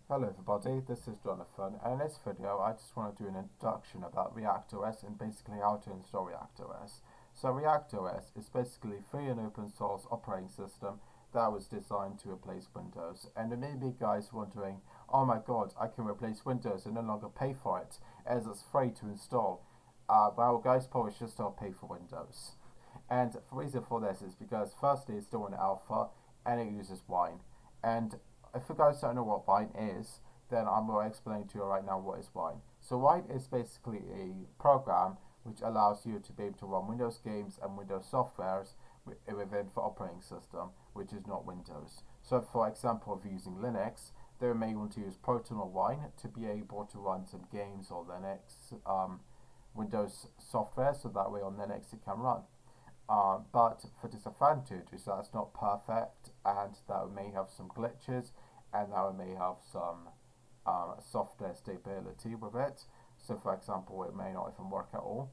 Hello everybody, this is Jonathan, and in this video I just want to do an introduction about ReactOS and basically how to install ReactOS. So ReactOS is basically a free and open source operating system that was designed to replace Windows. And there may be guys wondering, oh my god, I can replace Windows and no longer pay for it as it's free to install. Well guys, probably should still pay for Windows. And the reason for this is because firstly it's still an alpha and it uses Wine. And if you guys don't know what Wine is, then I'm going to explain to you right now what is Wine. So Wine is basically a program which allows you to be able to run Windows games and Windows softwares within the operating system, which is not Windows. So for example, if you're using Linux, they may want to use Proton or Wine to be able to run some games or Linux Windows software, so that way on Linux it can run. But for disadvantage is that it's not perfect and that it may have some glitches and that it may have some software stability with it. So for example, it may not even work at all.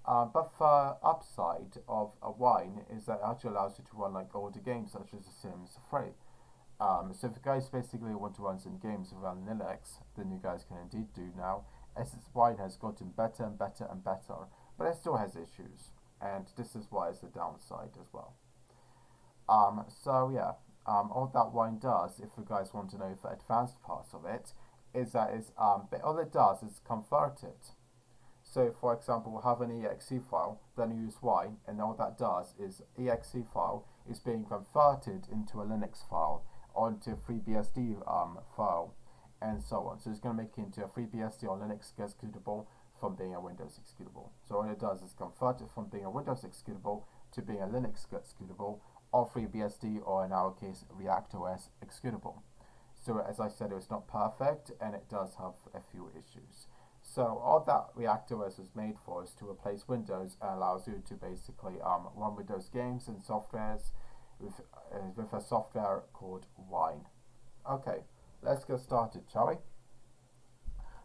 But the upside of a Wine is that it actually allows you to run like older games such as The Sims 3. So if you guys basically want to run some games around Linux, then you guys can indeed do now, as its Wine has gotten better and better and better, but it still has issues. And this is why it's the downside as well. So yeah, all that Wine does, if you guys want to know the advanced parts of it, is that all it does is convert it. So for example, we'll have an exe file, then you use Wine, and all that does is exe file is being converted into a Linux file, onto a FreeBSD file, and so on. So it's going to make it into a FreeBSD or Linux executable from being a Windows executable. So all it does is convert it from being a Windows executable to being a Linux executable, or FreeBSD, or in our case ReactOS executable. So as I said, it's not perfect and it does have a few issues. So all that ReactOS is made for is to replace Windows and allows you to basically run Windows games and softwares with a software called Wine. Okay, let's get started, shall we?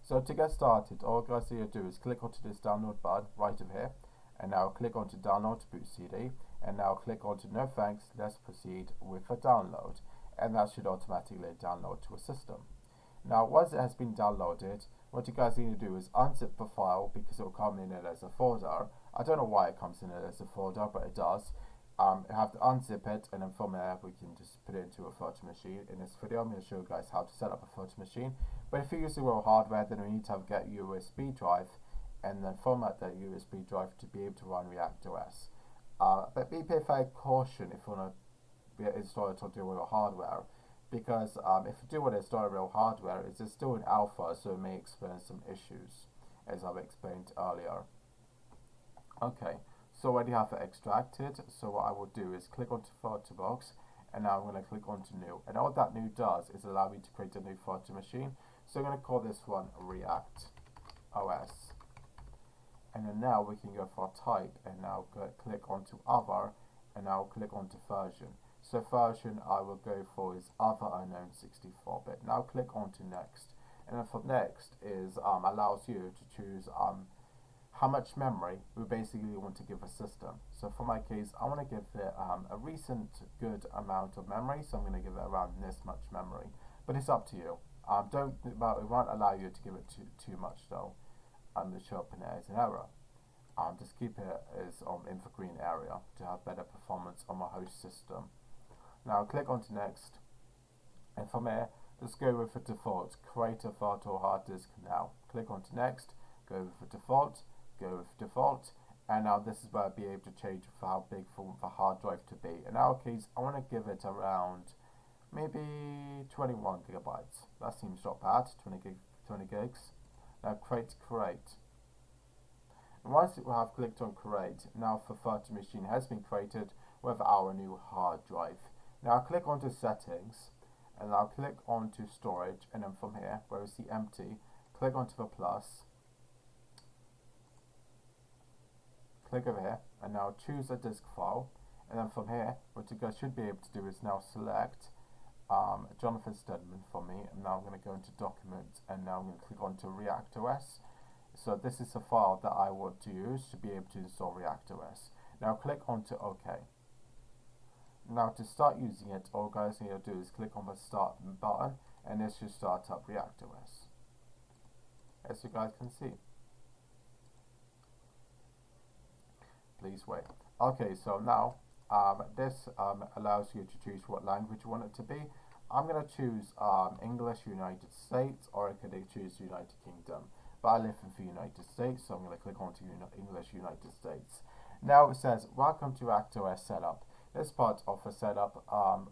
So to get started, all you guys need to do is click onto this download button right over here, and now click onto download to boot CD, and now click onto no thanks, let's proceed with the download, and that should automatically download to a system. Now once it has been downloaded, what you guys need to do is unzip the file because it will come in it as a folder. I don't know why it comes in it as a folder, but it does. You have to unzip it, and then from there we can just put it into a virtual machine. In this video I'm going to show you guys how to set up a virtual machine, but if you're using real hardware, then we need to get a USB drive and then format that USB drive to be able to run ReactOS. But be very caution if you want to install it on real hardware, because if you do want to install real hardware, it's still an alpha, so it may experience some issues, as I've explained earlier. Okay. So already have it extracted, so what I will do is click onto photo box, and now I'm going to click onto new, and all that new does is allow me to create a new photo machine. So I'm going to call this one ReactOS, and then now we can go for type, and now click onto other, and now click onto version. So version I will go for is other unknown 64-bit. Now click onto next, and then for next is allows you to choose how much memory we basically want to give a system. So for my case, I want to give it a recent good amount of memory, so I'm going to give it around this much memory. But it's up to you. It won't allow you to give it too much though. It show up in there as an error. Just keep it as in the green area to have better performance on my host system. Now click onto next, and from here, just go with the default. Create a virtual hard disk now. Click onto next, go with the default. Go with default, and now this is where I'll be able to change for how big for the hard drive to be. In our case, I want to give it around maybe 21 gigabytes. That seems not bad. 20 gigs. Now create. And once we have clicked on create, now the virtual machine has been created with our new hard drive. Now click onto settings, and now click onto storage, and then from here where you see empty, click onto the plus. Click over here, and now choose a disk file, and then from here what you guys should be able to do is now select Jonathan Steadman for me, and now I'm going to go into documents, and now I'm going to click onto ReactOS. So this is the file that I want to use to be able to install ReactOS. Now click onto OK. Now to start using it, all you guys need to do is click on the start button, and this should start up ReactOS, as you guys can see. Please wait. Okay, so now this allows you to choose what language you want it to be. I'm going to choose English United States, or I could choose United Kingdom. But I live in the United States, so I'm going to click on to English United States. Now it says, welcome to ReactOS setup. This part of the setup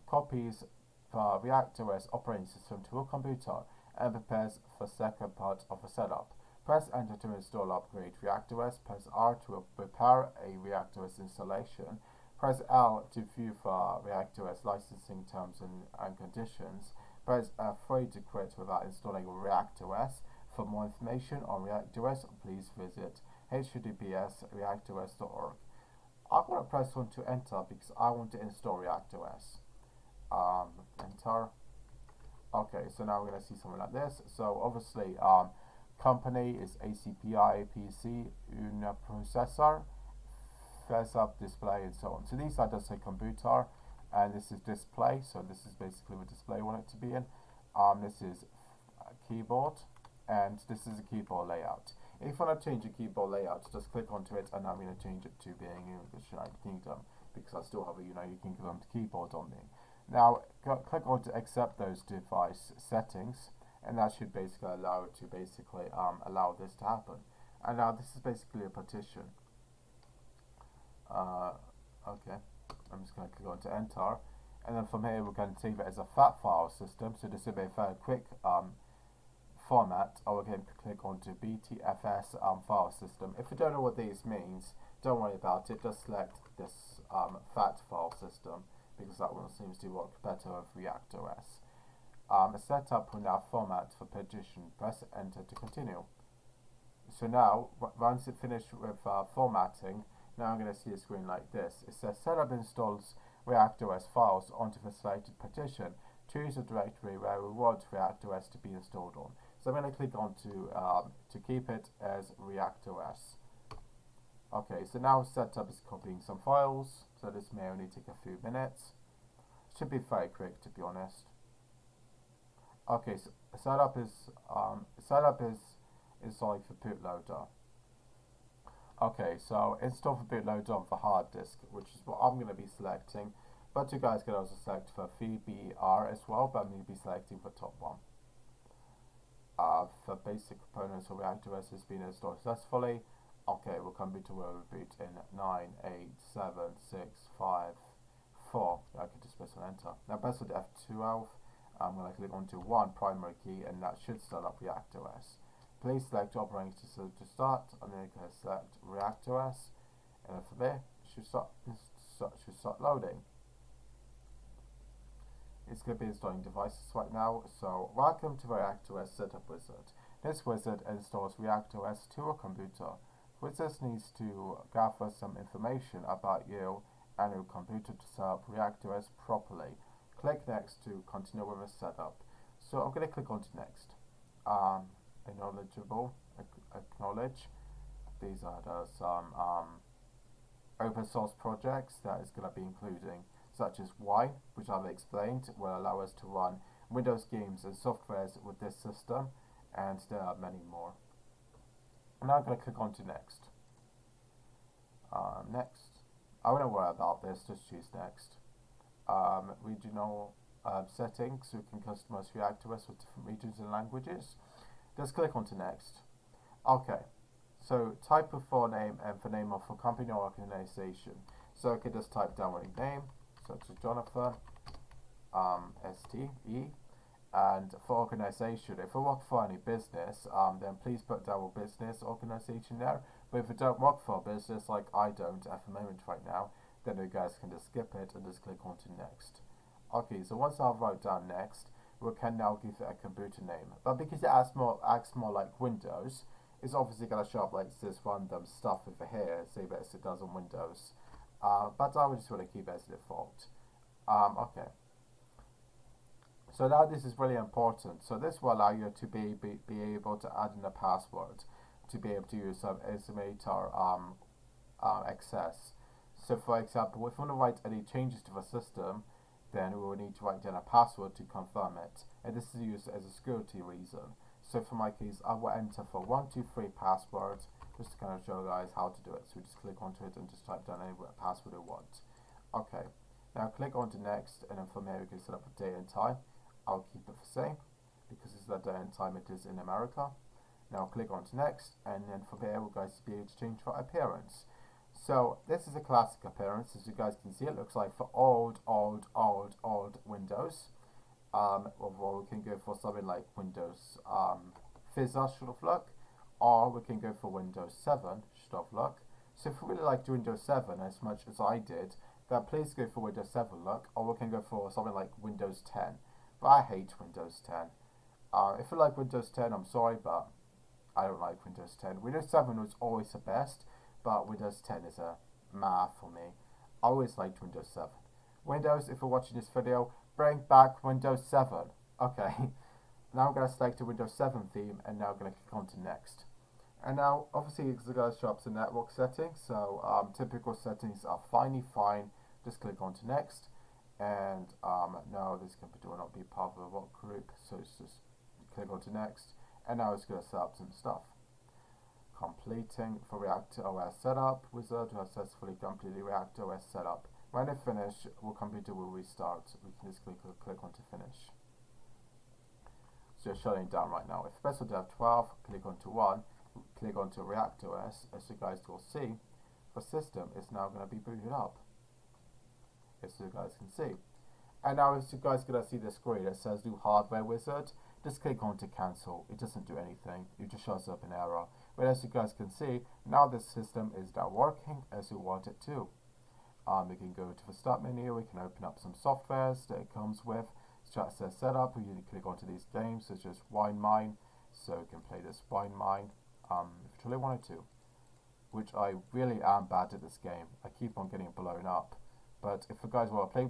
copies the ReactOS operating system to a computer and prepares the second part of the setup. Press Enter to install upgrade ReactOS. Press R to prepare a ReactOS installation. Press L to view the ReactOS licensing terms and conditions. Press F3 to quit without installing ReactOS. For more information on ReactOS, please visit https://reactos.org. I'm going to press on to enter because I want to install ReactOS. Enter. Okay, so now we're going to see something like this. So obviously, company is ACPI PC Uniprocessor, first up display, and so on. So these are just a computer, and this is display. So this is basically the display I want it to be in. This is keyboard, and this is a keyboard layout. If you want to change the keyboard layout, just click onto it, and I'm going to change it to being English United Kingdom because I still have a United Kingdom keyboard on me. Now click on to accept those device settings, and that should basically allow it to basically allow this to happen. And now this is basically a partition. Okay, I'm just going to click on to enter, and then from here we're going to save it as a FAT file system. So this will be a very quick format, or we can click on to BTFS file system. If you don't know what these means, don't worry about it. Just select this FAT file system because that one seems to work better with ReactOS. Setup will now format for partition. Press Enter to continue. So now, once it finished with formatting, now I'm going to see a screen like this. It says setup installs ReactOS files onto the selected partition. Choose a directory where we want ReactOS to be installed on. So I'm going to click on to keep it as ReactOS. Okay, so now setup is copying some files. So this may only take a few minutes. Should be very quick, to be honest. Okay, so setup is installing the bootloader. Okay, so install the bootloader on the hard disk, which is what I'm going to be selecting. But you guys can also select the VBR as well, but I'm going to be selecting the top one. The basic components of ReactOS has been installed successfully. Okay, we'll computer will reboot in 9, 8, 7, 6, 5, 4. I can just press on enter. Now press the F12. I'm going to click onto one primary key, and that should start up ReactOS. Please select operating system to start, and then you can select ReactOS, and from there it should start loading. It's going to be installing devices right now. So welcome to the ReactOS setup wizard. This wizard installs ReactOS to a computer. Wizard needs to gather some information about you and your computer to set up ReactOS properly. Click next to continue with the setup. So I'm going to click on to next. Acknowledge. These are some open source projects that is going to be including, such as Wine, which I've explained, will allow us to run Windows games and softwares with this system, and there are many more. I'm now going to click on to next. Next. I won't worry about this, just choose next. Regional settings, so you can customize ReactOS with different regions and languages. Just click on to next. Okay, so type of forename and the name of a company or organization. So I can just type down my name, such as Jonathan, STE, and for organization, if I work for any business, then please put down a business organization there. But if you don't work for a business, like I don't at the moment right now, then you guys can just skip it and just click on to next. Okay, so once I've wrote down next, we can now give it a computer name. But because it acts more like Windows, it's obviously going to show up like this random stuff over here, same as it does on Windows. But I would just want to keep it as default. Okay. So now this is really important. So this will allow you to be able to add in a password to be able to use some estimator access. So for example, if you want to write any changes to the system, then we will need to write down a password to confirm it, and this is used as a security reason. So for my case, I will enter for 123 password, just to kind of show you guys how to do it. So we just click onto it and just type down any password we want. Okay, now click on to next, and then from here we can set up a date and time. I'll keep it the same because it's the date and time it is in America. Now click on to next, and then from here we're going to be able to change our appearance. So this is a classic appearance. As you guys can see, it looks like for old Windows. Or we can go for something like Windows Fizzer sort of look, or we can go for Windows 7 sort of look. So if you really like Windows 7 as much as I did, then please go for Windows 7 look, or we can go for something like Windows 10. But I hate Windows 10. If you like Windows 10, I'm sorry, but I don't like Windows 10. Windows 7 was always the best, but Windows 10 is a math for me. I always liked Windows 7. Windows, if you're watching this video, bring back Windows 7. Okay, now I'm going to select the Windows 7 theme, and now I'm going to click on to next. And now, obviously, it's going to show up the network settings, so typical settings are fine. Just click on to next, and now this computer will not be part of a work group, so it's just click on to next, and now it's going to set up some stuff. Completing for Reactor OS setup. Wizard has successfully completed Reactor OS setup. When it finishes, our computer will restart. We can just click on to finish. So it's shutting down right now. If you press on F12, click on to 1, click on to Reactor OS, as you guys will see, the system is now going to be booted up, as you guys can see. And now as you guys going to see the screen that says do hardware wizard, just click on to cancel. It doesn't do anything, it just shows up an error. But as you guys can see, now the system is now working as you want it to. We can go to the start menu, we can open up some softwares that it comes with. Start says setup, we can click onto these games such as Wine Mine, so you can play this Wine Mine if you really wanted to. Which I really am bad at this game. I keep on getting blown up. But if you guys want to play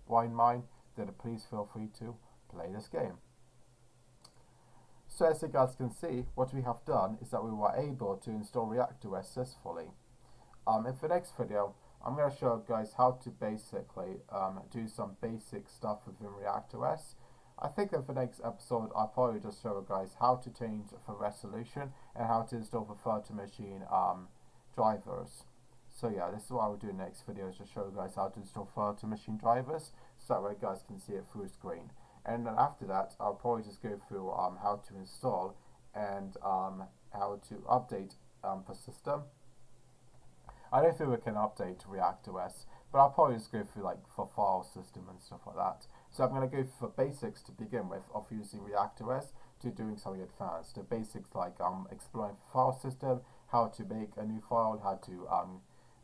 Wine Mine, then please feel free to play this game. So as you guys can see, what we have done is that we were able to install Reactor OS successfully. In the next video, I'm going to show you guys how to basically do some basic stuff within Reactor OS. I think in the next episode, I'll probably just show you guys how to change the resolution and how to install the virtual machine drivers. So yeah, this is what I will do in the next video, is to show you guys how to install virtual machine drivers, so that way you guys can see it through screen. And then after that, I'll probably just go through how to install and how to update the system. I don't think we can update Reactor OS, but I'll probably just go through like the file system and stuff like that. So I'm going to go through the basics to begin with of using Reactor OS to doing something advanced. The basics like exploring the file system, how to make a new file, how to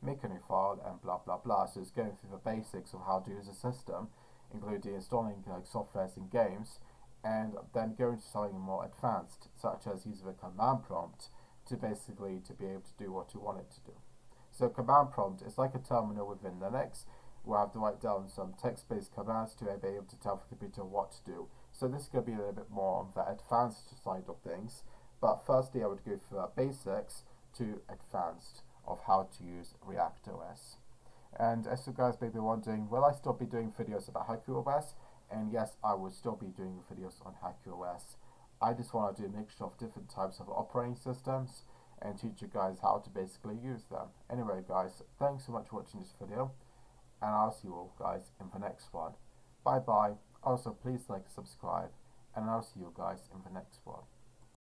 make a new file, and blah blah blah. So it's going through the basics of how to use a system, including installing like softwares and games, and then going to something more advanced, such as using a command prompt to basically to be able to do what you want it to do. So command prompt is like a terminal within Linux. We'll have to write down some text-based commands to be able to tell the computer what to do. So this is going to be a little bit more on the advanced side of things. But firstly, I would go from basics to advanced of how to use Reactor OS. And as you guys may be wondering, will I still be doing videos about HackerOS? And yes, I will still be doing videos on HackerOS. I just want to do a mixture of different types of operating systems and teach you guys how to basically use them. Anyway guys, thanks so much for watching this video, and I'll see you all guys in the next one. Bye bye. Also please like and subscribe, and I'll see you guys in the next one.